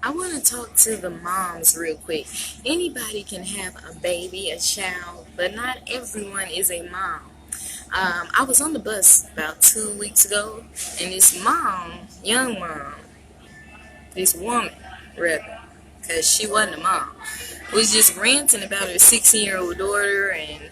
I want to talk to the moms real quick. Anybody can have a baby, a child, but not everyone is a mom. I was on the bus about 2 weeks ago, and this mom, young mom, this woman, rather, because she wasn't a mom, was just ranting about her 16-year-old daughter and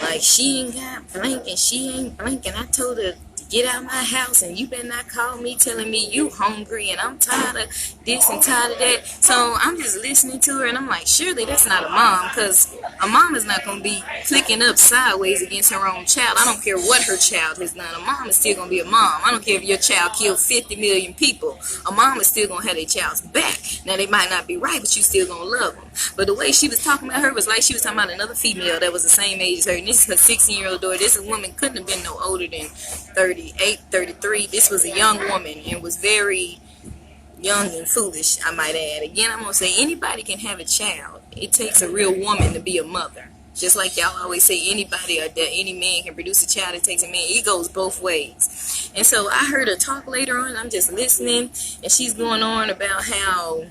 like she ain't got blank and she ain't blank. And I told her to get out of my house and you better not call me telling me you hungry and I'm tired of this and tired of that. So I'm just listening to her and I'm like, surely that's not a mom, because a mom is not going to be clicking up sideways against her own child. I don't care what her child has done. A mom is still going to be a mom. I don't care if your child killed 50 million people. A mom is still going to have their child's back. Now they might not be right, but you still going to love them. But the way she was talking about her was like she was talking about another female that was the same age as her. And this is her 16-year-old daughter. This woman couldn't have been no older than 38, 33. This was a young woman and was very young and foolish, I might add. Again, I'm going to say anybody can have a child. It takes a real woman to be a mother. Just like y'all always say, anybody or that any man can produce a child. It takes a man. It goes both ways. And so I heard her talk later on. I'm just listening, and she's going on about how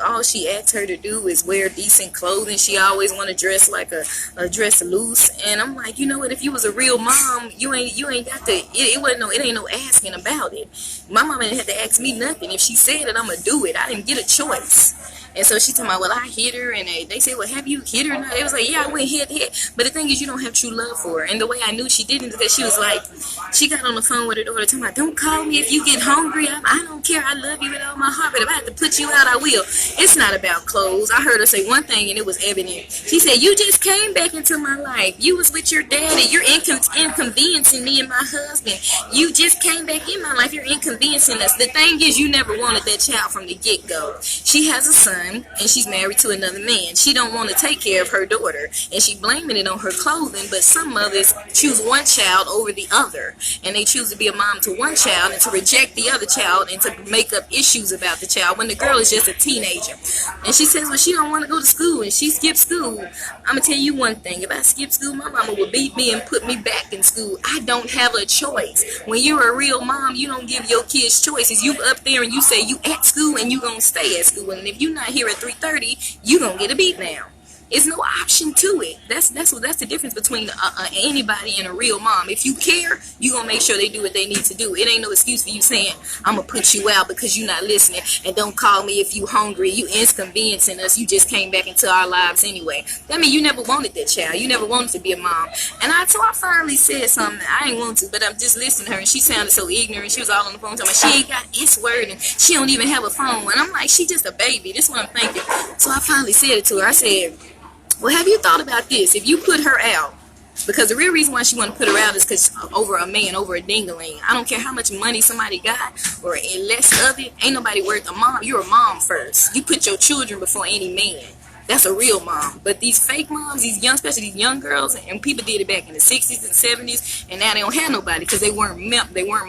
all she asked her to do is wear decent clothing. She always want to dress like a dress loose. And I'm like, you know what? If you was a real mom, you ain't got to. It ain't no asking about it. My mama didn't have to ask me nothing. If she said it, I'm gonna do it. I didn't get a choice. And so she told me, well, I hit her, and they said, well, have you hit her? And it was like, yeah, I went hit. But the thing is, you don't have true love for her. And the way I knew she didn't, because she was like, she got on the phone with her daughter, talking about, don't call me if you get hungry. I don't care. I love you with all my heart, but if I have to put you out, I will. It's not about clothes. I heard her say one thing, and it was evident. She said, you just came back into my life. You was with your daddy. You're inconveniencing me and my husband. You just came back in my life. You're inconveniencing us. The thing is, you never wanted that child from the get-go. She has a son, and she's married to another man. She don't want to take care of her daughter, and she blaming it on her clothing. But some mothers choose one child over the other, and they choose to be a mom to one child and to reject the other child and to make up issues about the child when the girl is just a teenager. And she says, well, she don't want to go to school, and she skipped school. I'm gonna tell you one thing: if I skip school, my mama would beat me and put me back in school. I don't have a choice. When you're a real mom, you don't give your kids choices. You up there and you say you at school and you gonna stay at school, and if you're not here at 3:30, you gonna get a beat down. It's no option to it. That's the difference between anybody and a real mom. If you care, you gonna make sure they do what they need to do. It ain't no excuse for you saying, I'm gonna put you out because you're not listening, and don't call me if you hungry. You inconveniencing us. You just came back into our lives anyway. That means you never wanted that child. You never wanted to be a mom. And so I finally said something. I ain't want to, but I'm just listening to her, and she sounded so ignorant. She was all on the phone talking about she ain't got this word and she don't even have a phone. And I'm like, she just a baby. This is what I'm thinking. So I finally said it to her. I said, well, have you thought about this? If you put her out, because the real reason why she want to put her out is because over a man, over a dingaling. I don't care how much money somebody got or less of it. Ain't nobody worth a mom. You're a mom first. You put your children before any man. That's a real mom. But these fake moms, these young, especially these young girls, and people did it back in the 60s and 70s, and now they don't have nobody because they weren't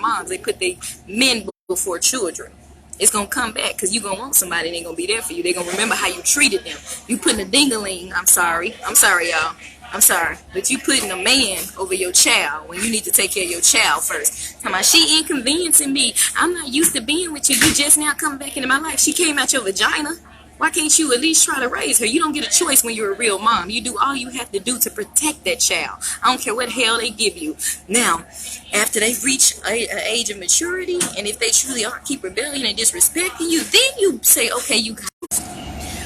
moms. They put their men before children. It's going to come back because you're going to want somebody and they're going to be there for you. They're going to remember how you treated them. You putting a dingaling, I'm sorry, y'all. I'm sorry. But you putting a man over your child when you need to take care of your child first. Talking about she inconveniencing me. I'm not used to being with you. You just now coming back into my life. She came out your vagina. Why can't you at least try to raise her? You don't get a choice when you're a real mom. You do all you have to do to protect that child. I don't care what hell they give you. Now, after they reach an age of maturity, and if they truly are keep rebelling and disrespecting you, then you say, okay, you got it.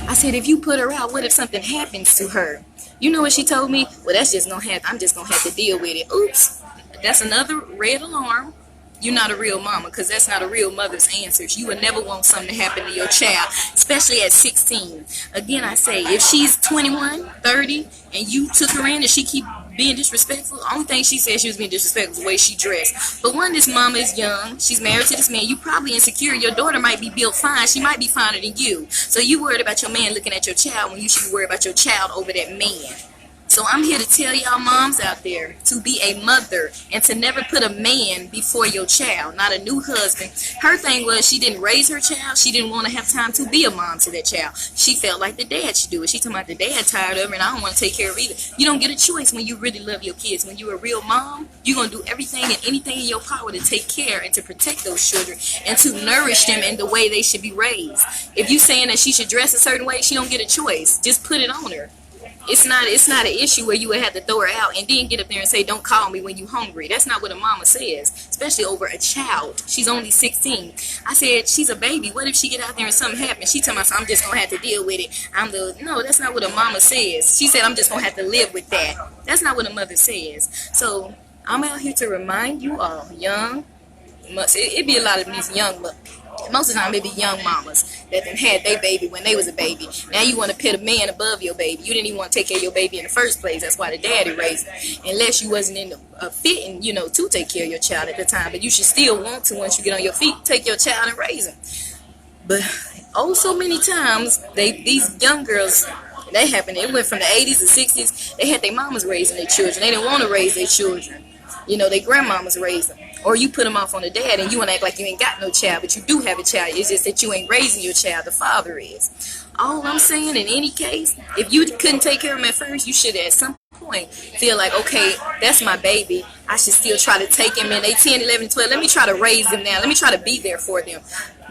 I said, if you put her out, what if something happens to her? You know what she told me? Well, that's just gonna happen. I'm just gonna have to deal with it. Oops, that's another red alarm. You're not a real mama, because that's not a real mother's answers. You would never want something to happen to your child, especially at 16. Again, I say, if she's 21, 30, and you took her in and she keep being disrespectful, the only thing she said she was being disrespectful is the way she dressed. But one, this mama is young. She's married to this man. You probably insecure. Your daughter might be built fine. She might be finer than you. So you worried about your man looking at your child when you should be worried about your child over that man. So I'm here to tell y'all moms out there to be a mother and to never put a man before your child, not a new husband. Her thing was she didn't raise her child. She didn't want to have time to be a mom to that child. She felt like the dad should do it. She talking about the dad tired of her and I don't want to take care of either. You don't get a choice when you really love your kids. When you're a real mom, you're going to do everything and anything in your power to take care and to protect those children and to nourish them in the way they should be raised. If you saying that she should dress a certain way, she don't get a choice. Just put it on her. It's not an issue where you would have to throw her out and then get up there and say, don't call me when you hungry. That's not what a mama says, especially over a child. She's only 16. I said, she's a baby. What if she get out there and something happens? She tell me, I'm just going to have to deal with it. No, that's not what a mama says. She said, I'm just going to have to live with that. That's not what a mother says. So I'm out here to remind you all, young, it be a lot of these young mothers. Most of the time it be young mamas that then had their baby when they was a baby. Now you want to put a man above your baby. You didn't even want to take care of your baby in the first place. That's why the daddy raised it. Unless you wasn't in the fitting, to take care of your child at the time. But you should still want to, once you get on your feet, take your child and raise him. But so many times these young girls, that happened. It went from the 80s to 60s. They had their mamas raising their children. They didn't want to raise their children. Their grandmamas raised them. Or you put them off on the dad and you want to act like you ain't got no child, but you do have a child. It's just that you ain't raising your child. The father is. All I'm saying, in any case, if you couldn't take care of him at first, you should at some point feel like, okay, that's my baby. I should still try to take him in. They 10, 11, 12. Let me try to raise them now. Let me try to be there for them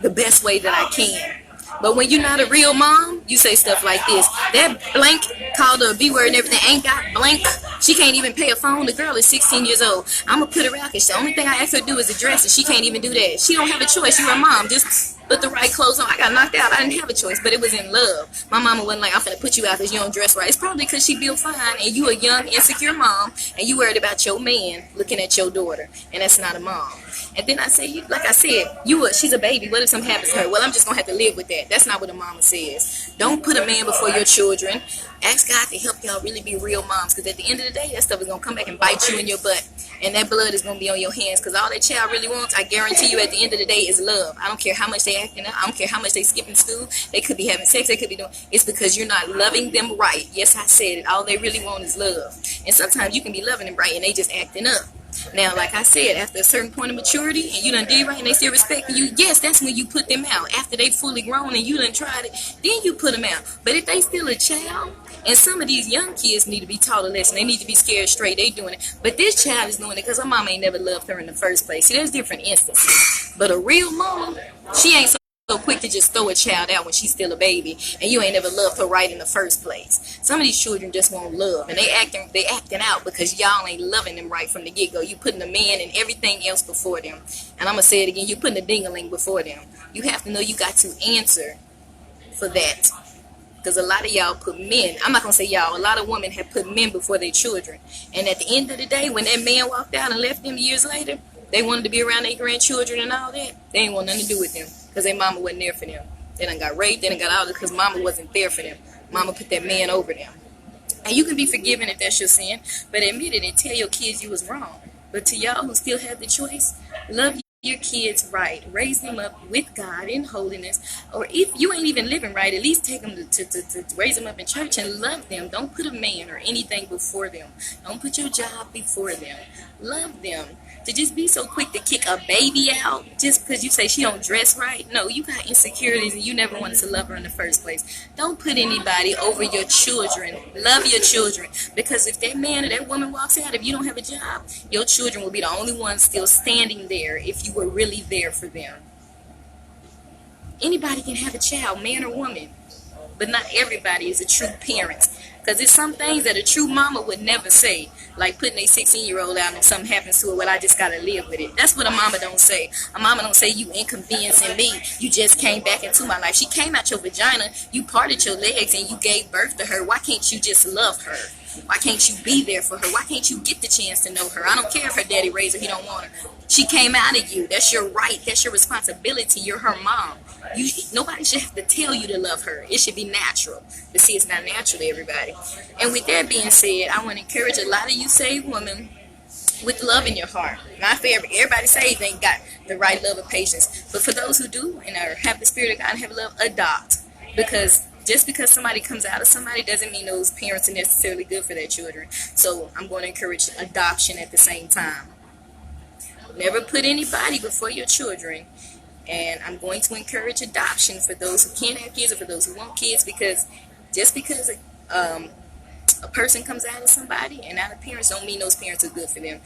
the best way that I can. But when you're not a real mom, you say stuff like this. That blank called her a B word and everything ain't got blank. She can't even pay a phone. The girl is 16 years old. I'm going to put her out because the only thing I ask her to do is address it. She can't even do that. She don't have a choice. You're a mom. Just put the right clothes on. I got knocked out. I didn't have a choice, but it was in love. My mama wasn't like, I'm finna put you out because you don't dress right. It's probably because she built fine and you a young, insecure mom and you worried about your man looking at your daughter. And that's not a mom. And then I say, like I said, she's a baby. What if something happens to her? Well, I'm just going to have to live with that. That's not what a mama says. Don't put a man before your children. Ask God to help y'all really be real moms, because at the end of the day, that stuff is going to come back and bite you in your butt. And that blood is going to be on your hands, because all that child really wants, I guarantee you, at the end of the day, is love. I don't care how much they acting up. I don't care how much they skipping school. They could be having sex. They could be doing. It's because you're not loving them right. Yes, I said it. All they really want is love. And sometimes you can be loving them right, and they just acting up. Now, like I said, after a certain point of maturity and you done did right and they still respecting you, yes, that's when you put them out. After they fully grown and you done tried it, then you put them out. But if they still a child, and some of these young kids need to be taught a lesson. They need to be scared straight. They doing it. But this child is doing it because her mama ain't never loved her in the first place. See, there's different instances. But a real mom, she ain't so quick to just throw a child out when she's still a baby and you ain't never loved her right in the first place. Some of these children just want love and they acting out because y'all ain't loving them right from the get-go. You putting the man and everything else before them. And I'm gonna say it again, you putting the ding-a-ling before them. You have to know you got to answer for that. Because a lot of y'all put men, I'm not going to say y'all, a lot of women have put men before their children. And at the end of the day, when that man walked out and left them years later, they wanted to be around their grandchildren and all that. They ain't want nothing to do with them because their mama wasn't there for them. They done got raped, they done got out of it because mama wasn't there for them. Mama put that man over them. And you can be forgiven if that's your sin, but admit it and tell your kids you was wrong. But to y'all who still have the choice, love your kids right. Raise them up with God in holiness. Or if you ain't even living right, at least take them to raise them up in church and love them. Don't put a man or anything before them. Don't put your job before them. Love them. To just be so quick to kick a baby out just because you say she don't dress right. No, you got insecurities and you never wanted to love her in the first place. Don't put anybody over your children. Love your children. Because if that man or that woman walks out, if you don't have a job, your children will be the only ones still standing there if you were really there for them. Anybody can have a child, man or woman. But not everybody is a true parent. Because there's some things that a true mama would never say. Like putting a 16-year-old out and something happens to her, well, I just got to live with it. That's what a mama don't say. A mama don't say, you inconveniencing me. You just came back into my life. She came out your vagina. You parted your legs and you gave birth to her. Why can't you just love her? Why can't you be there for her? Why can't you get the chance to know her? I don't care if her daddy raised her. He don't want her. She came out of you. That's your right. That's your responsibility. You're her mom. Nobody should have to tell you to love her. It should be natural. But see, it's not natural to everybody. And with that being said, I want to encourage a lot of you saved women with love in your heart. Not for everybody saved ain't got the right love and patience. But for those who do and have the Spirit of God and have love, adopt. Because just because somebody comes out of somebody doesn't mean those parents are necessarily good for their children. So I'm going to encourage adoption at the same time. Never put anybody before your children. And I'm going to encourage adoption for those who can't have kids or for those who want kids, because just because a person comes out of somebody and out of parents don't mean those parents are good for them.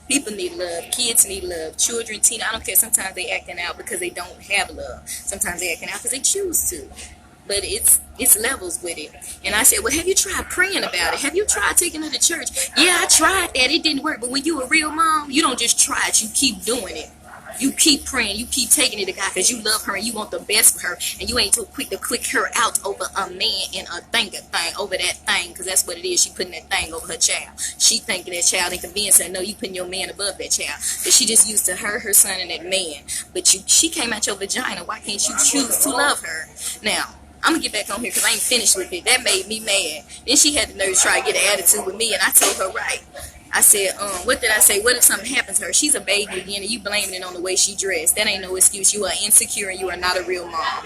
People need love. Kids need love. Children, teen, I don't care. Sometimes they acting out because they don't have love. Sometimes they acting out because they choose to. But it's levels with it. And I said, well, have you tried praying about it? Have you tried taking her to church? Yeah, I tried that. It didn't work. But when you're a real mom, you don't just try it. You keep doing it. You keep praying. You keep taking it to God because you love her and you want the best for her. And you ain't too quick to click her out over a man and a thing over that thing, because that's what it is. She putting that thing over her child. She thinking that child and convincing her, no, you putting your man above that child. But she just used to her son, and that man. But she came out your vagina. Why can't you choose to love her? Now, I'm going to get back on here because I ain't finished with it. That made me mad. Then she had the nerve to try to get an attitude with me, and I told her, right. I said, what did I say? What if something happens to her? She's a baby again, and you blaming it on the way she dressed. That ain't no excuse. You are insecure, and you are not a real mom.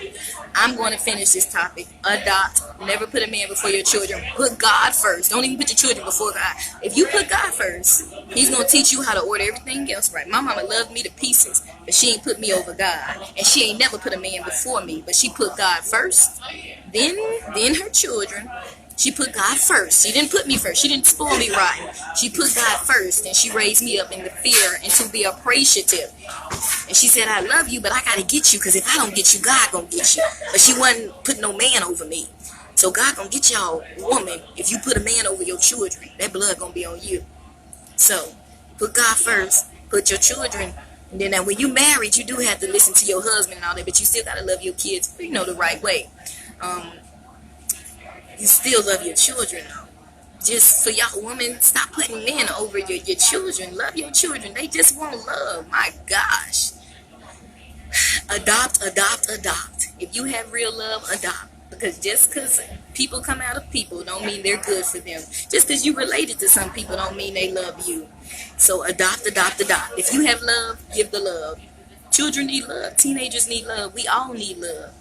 I'm going to finish this topic. Adopt. Never put a man before your children. Put God first. Don't even put your children before God. If you put God first, he's going to teach you how to order everything else right. My mama loved me to pieces, but she ain't put me over God. And she ain't never put a man before me, but she put God first, then her children. She put God first. She didn't put me first. She didn't spoil me rotten. She put God first, and she raised me up in the fear and to be appreciative. And she said, I love you, but I got to get you, because if I don't get you, God going to get you. But she wasn't putting no man over me. So God going to get y'all, woman, if you put a man over your children. That blood going to be on you. So put God first. Put your children. And then now when you married, you do have to listen to your husband and all that, but you still got to love your kids, the right way. You still love your children, though. Just for y'all women, stop putting men over your children. Love your children. They just want love. My gosh. Adopt. If you have real love, adopt. Because just because people come out of people don't mean they're good for them. Just because you related to some people don't mean they love you. So adopt. If you have love, give the love. Children need love. Teenagers need love. We all need love.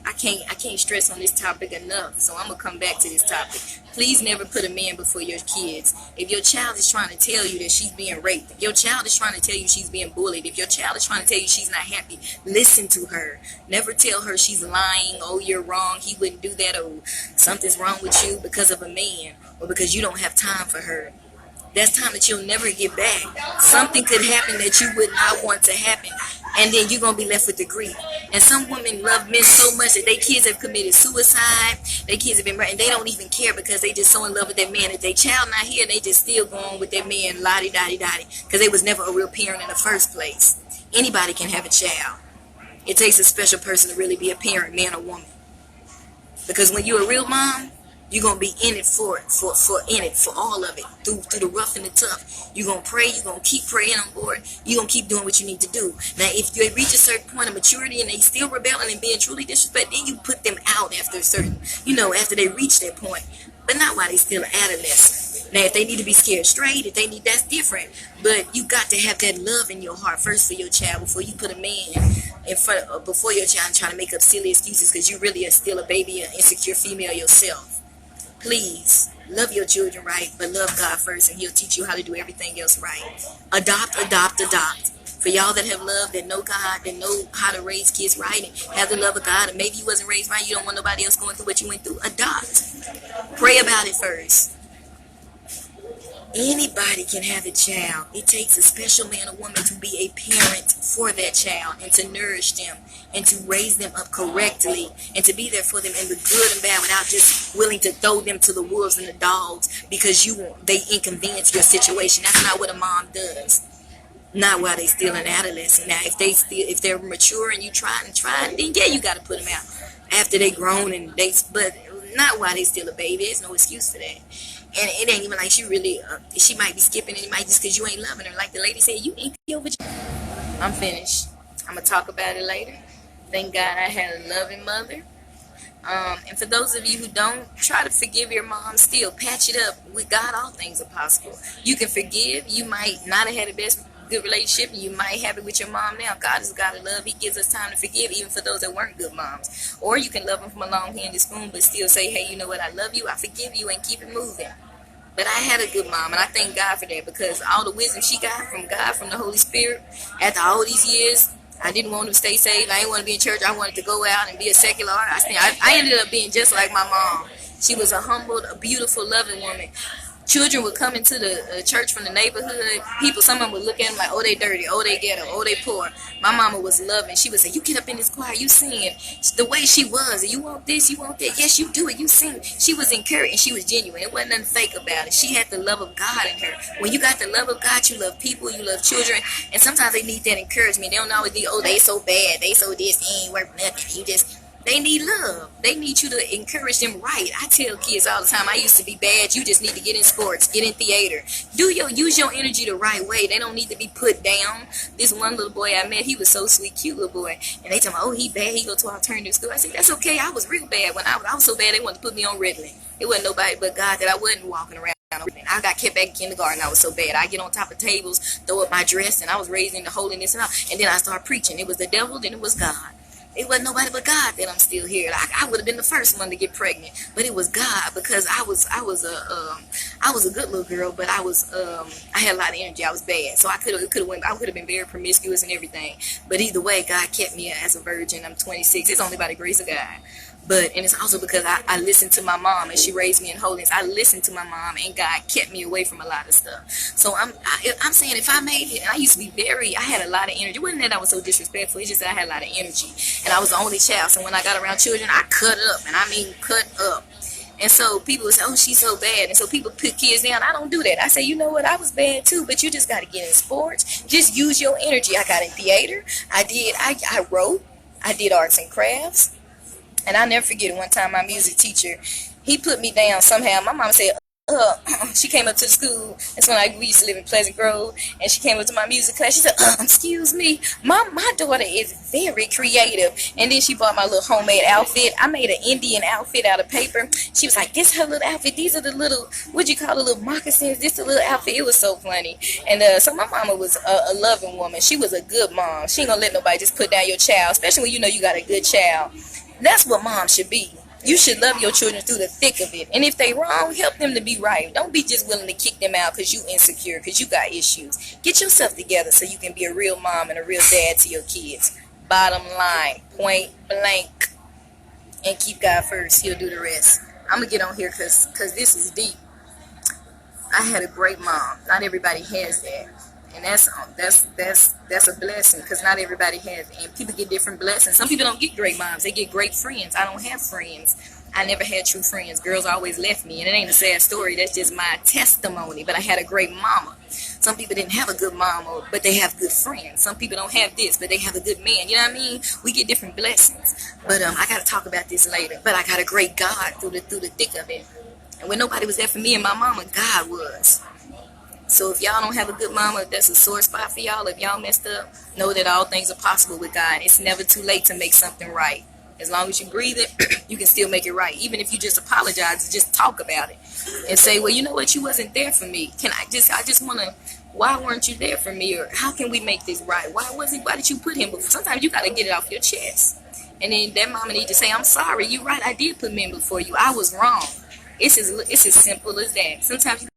I can't stress on this topic enough, so I'm going to come back to this topic. Please never put a man before your kids. If your child is trying to tell you that she's being raped, if your child is trying to tell you she's being bullied, if your child is trying to tell you she's not happy, listen to her. Never tell her she's lying, oh, you're wrong, he wouldn't do that, or something's wrong with you because of a man, or because you don't have time for her. That's time that you'll never get back. Something could happen that you would not want to happen, and then you're going to be left with the grief. And some women love men so much that their kids have committed suicide, their kids have been murdered, and they don't even care because they just so in love with that man. If their child not here, they just still go on with that man, lottie-dottie-dottie, because they was never a real parent in the first place. Anybody can have a child. It takes a special person to really be a parent, man or woman. Because when you're a real mom, you're going to be in it for all of it, through the rough and the tough. You're going to pray, you're going to keep praying on board, you're going to keep doing what you need to do. Now, if you reach a certain point of maturity and they still rebelling and being truly disrespectful, then you put them out after a certain, after they reach that point. But not while they still adolescent. Now, if they need to be scared straight, that's different. But you got to have that love in your heart first for your child before you put a man in front of, before your child and trying to make up silly excuses because you really are still a baby, an insecure female yourself. Please, love your children right, but love God first, and he'll teach you how to do everything else right. Adopt. For y'all that have love, that know God, that know how to raise kids right, and have the love of God, and maybe you wasn't raised right, you don't want nobody else going through what you went through, adopt. Pray about it first. Anybody can have a child. It takes a special man or woman to be a parent for that child and to nourish them and to raise them up correctly and to be there for them in the good and bad without just willing to throw them to the wolves and the dogs because they inconvenience your situation. That's not what a mom does. Not while they still an adolescent. Now, if they're mature and you try, then yeah, you got to put them out after they grown but not while they still a baby. There's no excuse for that. And it ain't even like she might be skipping it. It might just because you ain't loving her. Like the lady said, you ain't over. I'm finished. I'm going to talk about it later. Thank God I had a loving mother. And for those of you who don't, try to forgive your mom still. Patch it up. With God, all things are possible. You can forgive. You might not have had the best good relationship, and you might have it with your mom now. God is a God of love. He gives us time to forgive, even for those that weren't good moms. Or you can love them from a long-handed spoon, but still say, hey, you know what, I love you, I forgive you, and keep it moving. But I had a good mom, and I thank God for that, because all the wisdom she got from God, from the Holy Spirit, after all these years, I didn't want to stay saved. I didn't want to be in church. I wanted to go out and be a secular artist. I ended up being just like my mom. She was a humble, a beautiful, loving woman. Children would come into the church from the neighborhood. People, some of them would look at them like, oh, they dirty, oh, they ghetto, oh, they poor. My mama was loving. She would say, you get up in this choir, you sing. The way she was, you want this, you want that. Yes, you do it, you sing. She was encouraging, she was genuine. It wasn't nothing fake about it. She had the love of God in her. When you got the love of God, you love people, you love children. And sometimes they need that encouragement. They don't always need, oh, they so bad, they so this, they ain't worth nothing. You just... They need love. They need you to encourage them right. I tell kids all the time, I used to be bad. You just need to get in sports, get in theater. Use your energy the right way. They don't need to be put down. This one little boy I met, he was so sweet, cute little boy. And they tell me, oh, he bad. He go to alternative school. I said, that's okay. I was real bad. When I was so bad, they wanted to put me on Ritalin. It wasn't nobody but God that I wasn't walking around. I got kept back in kindergarten. I was so bad. I get on top of tables, throw up my dress, and I was raised into holiness and all. And then I started preaching. It was the devil, then it was God. It wasn't nobody but God that I'm still here. I would have been the first one to get pregnant, but it was God, because I was a good little girl, but I had a lot of energy. I was bad, so I could have been very promiscuous and everything. But either way, God kept me as a virgin. I'm 26. It's only by the grace of God. And it's also because I listened to my mom, and she raised me in holiness. I listened to my mom, and God kept me away from a lot of stuff. So I'm saying, if I made it, and I used to be I had a lot of energy. It wasn't that I was so disrespectful. It's just that I had a lot of energy, and I was the only child. So when I got around children, I cut up, and I mean cut up. And so people would say, oh, she's so bad. And so people put kids down. I don't do that. I say, you know what? I was bad too, but you just got to get in sports. Just use your energy. I got in theater. I wrote. I did arts and crafts. And I'll never forget it. One time, my music teacher, he put me down somehow. My mom said, she came up to the school. That's when we used to live in Pleasant Grove. And she came up to my music class. She said, excuse me, my daughter is very creative. And then she bought my little homemade outfit. I made an Indian outfit out of paper. She was like, this is her little outfit. These are the little, what'd you call the little moccasins? This is the little outfit. It was so funny. And so my mama was a loving woman. She was a good mom. She ain't gonna let nobody just put down your child, especially when you know you got a good child. That's what mom should be. You should love your children through the thick of it. And if they wrong, help them to be right. Don't be just willing to kick them out because you insecure, because you got issues. Get yourself together so you can be a real mom and a real dad to your kids. Bottom line, point blank. And keep God first. He'll do the rest. I'm going to get on here because this is deep. I had a great mom. Not everybody has that. And that's a blessing, because not everybody has it. And people get different blessings. Some people don't get great moms. They get great friends. I don't have friends. I never had true friends. Girls always left me. And it ain't a sad story. That's just my testimony. But I had a great mama. Some people didn't have a good mama, but they have good friends. Some people don't have this, but they have a good man. You know what I mean? We get different blessings. But I got to talk about this later. But I got a great God through the thick of it. And when nobody was there for me and my mama, God was. So if y'all don't have a good mama, if that's a sore spot for y'all, if y'all messed up, know that all things are possible with God. It's never too late to make something right. As long as you breathe it, you can still make it right. Even if you just apologize, just talk about it and say, well, you know what, you wasn't there for me. I just want to, why weren't you there for me? Or how can we make this right? Why did you put him before? Sometimes you got to get it off your chest. And then that mama need to say, I'm sorry, you're right, I did put men before you. I was wrong. It's as simple as that. Sometimes you